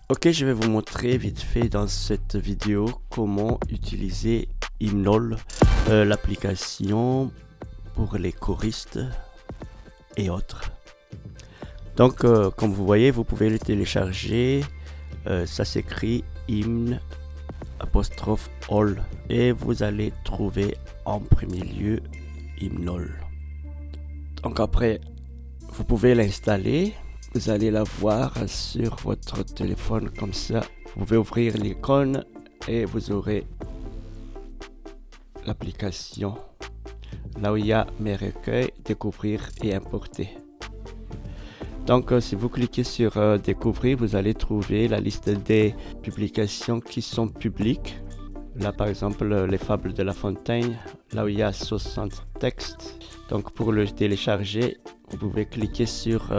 Ok, je vais vous montrer vite fait dans cette vidéo comment utiliser Hymnol, l'application pour les choristes et autres. Donc, comme vous voyez, vous pouvez le télécharger. Ça s'écrit hymne apostrophe all et vous allez trouver en premier lieu Hymnol. Donc après, vous pouvez l'installer. Vous allez la voir sur votre téléphone comme ça. Vous pouvez ouvrir l'icône et vous aurez l'application. Là où il y a mes recueils, découvrir et importer. Donc si vous cliquez sur découvrir, vous allez trouver la liste des publications qui sont publiques. Là par exemple les fables de La Fontaine, là où il y a 60 textes. Donc pour le télécharger, vous pouvez cliquer sur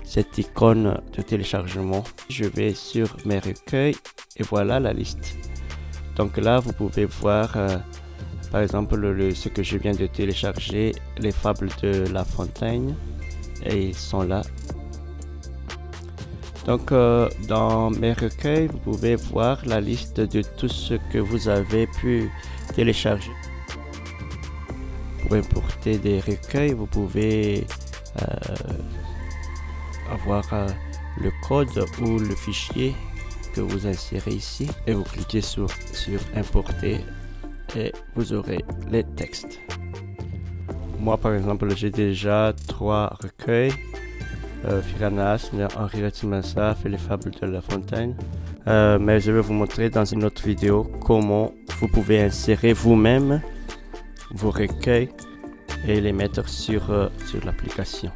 cette icône de téléchargement. Je vais sur mes recueils et voilà la liste. Donc là vous pouvez voir par exemple ce que je viens de télécharger, les fables de La Fontaine, et ils sont là. Donc dans mes recueils, vous pouvez voir la liste de tout ce que vous avez pu télécharger. Pour importer des recueils, vous pouvez avoir le code ou le fichier que vous insérez ici et vous cliquez sur importer et vous aurez les textes. Moi par exemple j'ai déjà 3 recueils, Phiranas, Henri Retimansaf et les fables de La Fontaine, mais je vais vous montrer dans une autre vidéo comment vous pouvez insérer vous-même vos recueils et les mettre sur l'application.